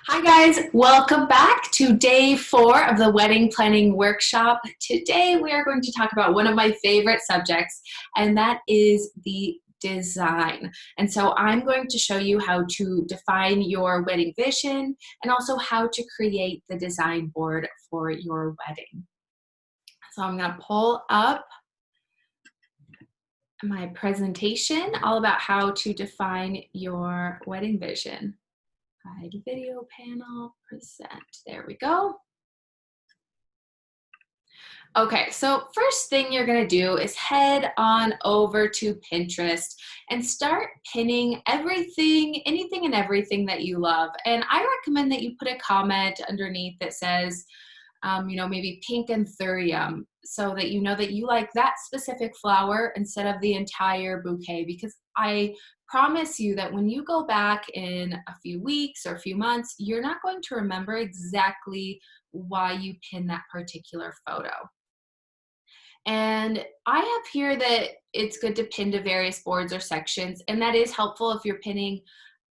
Hi guys, welcome back to day 4 of the wedding planning workshop. Today we are going to talk about one of my favorite subjects, and that is the design. And so I'm going to show you how to define your wedding vision and also how to create the design board for your wedding. So I'm going to pull up my presentation all about how to define your wedding vision. Hide video panel, present. There we go. Okay, so first thing you're gonna do is head on over to Pinterest and start pinning everything, anything and everything that you love. And I recommend that you put a comment underneath that says, maybe pink anthurium, so that you know that you like that specific flower instead of the entire bouquet, because I promise you that when you go back in a few weeks or a few months, you're not going to remember exactly why you pinned that particular photo. And I have here that it's good to pin to various boards or sections, and that is helpful if you're pinning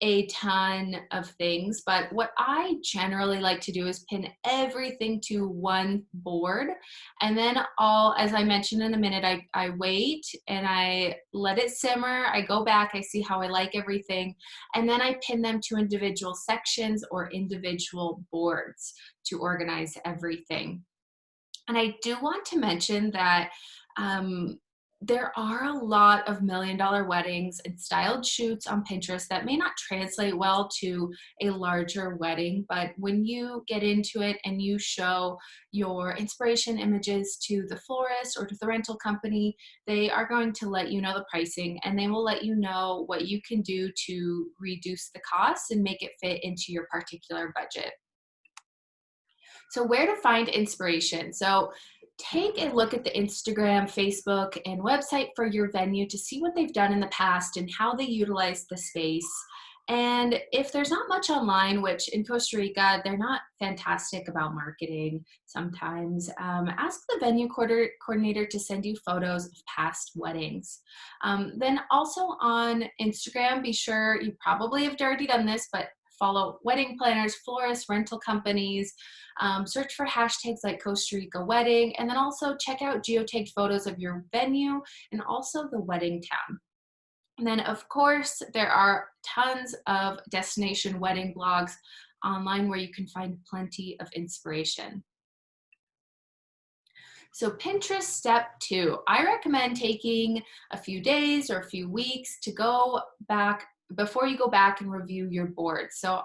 a ton of things. But what I generally like to do is pin everything to one board. And then as I mentioned in a minute, I wait and I let it simmer. I go back, I see how I like everything, and then I pin them to individual sections or individual boards to organize everything. And I do want to mention that there are a lot of million-dollar weddings and styled shoots on Pinterest that may not translate well to a larger wedding, but when you get into it and you show your inspiration images to the florist or to the rental company, they are going to let you know the pricing, and they will let you know what you can do to reduce the cost and make it fit into your particular budget. So where to find inspiration? So take a look at the Instagram, Facebook, and website for your venue to see what they've done in the past and how they utilize the space. And if there's not much online, which in Costa Rica, they're not fantastic about marketing sometimes, ask the venue coordinator to send you photos of past weddings. Then also on Instagram, be sure, you probably have already done this, but follow wedding planners, florists, rental companies, search for hashtags like Costa Rica wedding, and then also check out geotagged photos of your venue and also the wedding town. And then of course, there are tons of destination wedding blogs online where you can find plenty of inspiration. So Pinterest step 2, I recommend taking a few days or a few weeks to go back before you go back and review your board. So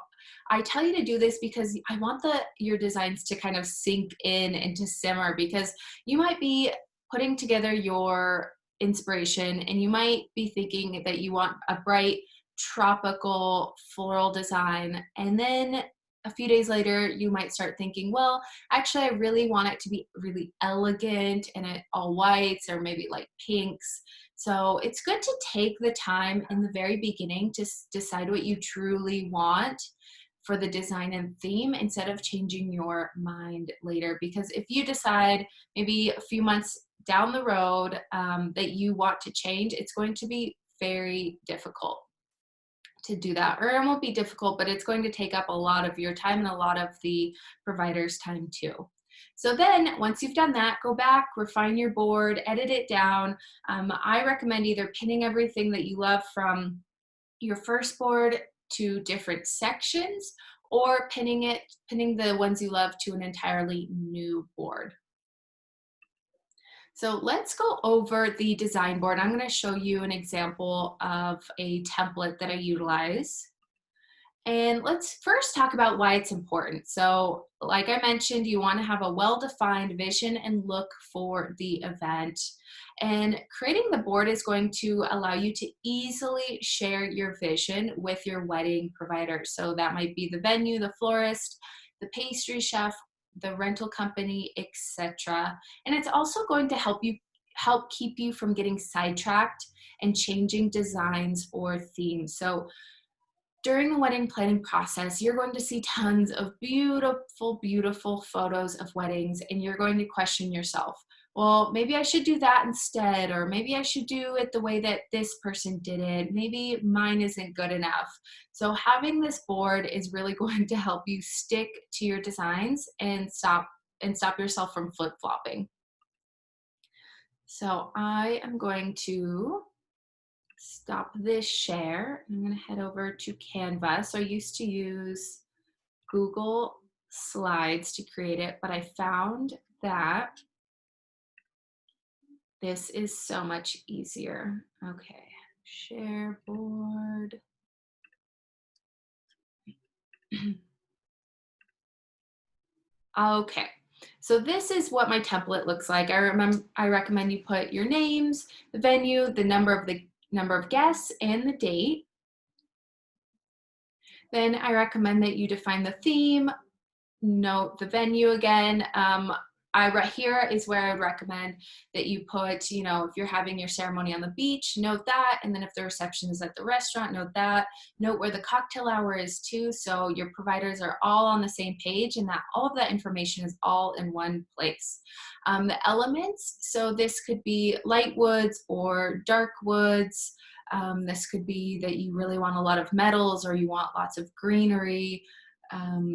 I tell you to do this because I want your designs to kind of sink in and to simmer, because you might be putting together your inspiration and you might be thinking that you want a bright tropical floral design, and then a few days later you might start thinking, well, actually I really want it to be really elegant and all whites or maybe like pinks. So it's good to take the time in the very beginning to decide what you truly want for the design and theme instead of changing your mind later. Because if you decide maybe a few months down the road that you want to change, it's going to be very difficult to do that. Or it won't be difficult, but it's going to take up a lot of your time and a lot of the provider's time too. So then once you've done that, go back, refine your board, edit it down. I recommend either pinning everything that you love from your first board to different sections, or pinning the ones you love to an entirely new board. So let's go over the design board. I'm going to show you an example of a template that I utilize. And let's first talk about why it's important. So like I mentioned, you want to have a well-defined vision and look for the event. And creating the board is going to allow you to easily share your vision with your wedding provider. So that might be the venue, the florist, the pastry chef, the rental company, etc. And it's also going to help keep you from getting sidetracked and changing designs or themes. So during the wedding planning process, you're going to see tons of beautiful, beautiful photos of weddings, and you're going to question yourself, well, maybe I should do that instead, or maybe I should do it the way that this person did it. Maybe mine isn't good enough. So having this board is really going to help you stick to your designs and stop yourself from flip-flopping. So I am going to stop this share. I'm going to head over to Canva. So I used to use Google Slides to create it, but I found that this is so much easier. Okay, share board. Okay, so this is what my template looks like. I recommend you put your names, the venue, the number of guests, and the date. Then I recommend that you define the theme, note the venue again. Right here is where I would recommend that you put, you know, if you're having your ceremony on the beach, note that. And then if the reception is at the restaurant, note that. Note where the cocktail hour is too. So your providers are all on the same page and that all of that information is all in one place. The elements, so this could be light woods or dark woods. This could be that you really want a lot of metals or you want lots of greenery.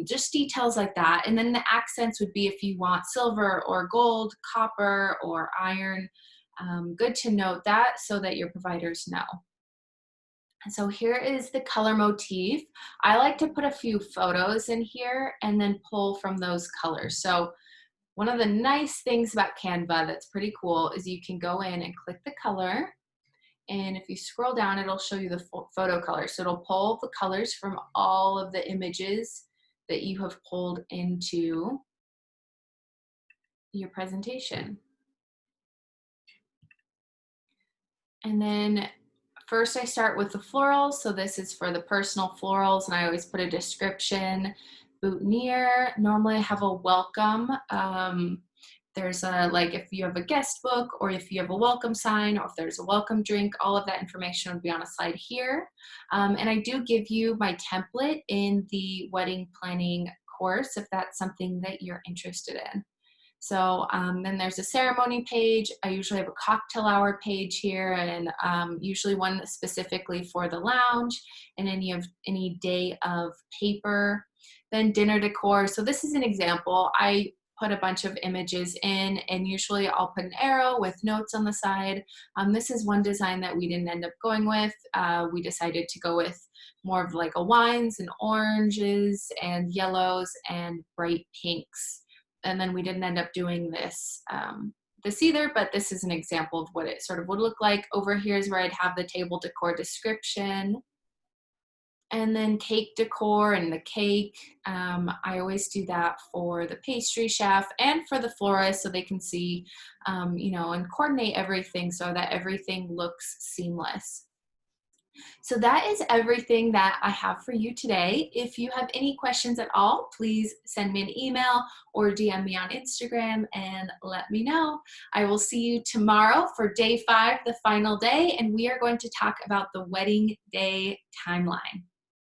Just details like that. And then the accents would be if you want silver or gold, copper or iron. Good to note that so that your providers know. And so here is the color motif. I like to put a few photos in here and then pull from those colors. So one of the nice things about Canva that's pretty cool is you can go in and click the color. And if you scroll down, it'll show you the photo colors. So it'll pull the colors from all of the images that you have pulled into your presentation. And then first I start with the florals. So this is for the personal florals, and I always put a description. Boutonniere, normally I have a welcome. There's a, like if you have a guest book or if you have a welcome sign or if there's a welcome drink, all of that information would be on a slide here. And I do give you my template in the wedding planning course if that's something that you're interested in. So then there's a ceremony page. I usually have a cocktail hour page here and usually one specifically for the lounge and any day of paper. Then dinner decor. So this is an example. I put a bunch of images in and usually I'll put an arrow with notes on the side. This is one design that we didn't end up going with. We decided to go with more of like a wines and oranges and yellows and bright pinks. And then we didn't end up doing this this either, but this is an example of what it sort of would look like. Over here is where I'd have the table decor description. And then cake decor and the cake, I always do that for the pastry chef and for the florist so they can see, you know, and coordinate everything so that everything looks seamless. So that is everything that I have for you today. If you have any questions at all, please send me an email or DM me on Instagram and let me know. I will see you tomorrow for day 5, the final day, and we are going to talk about the wedding day timeline.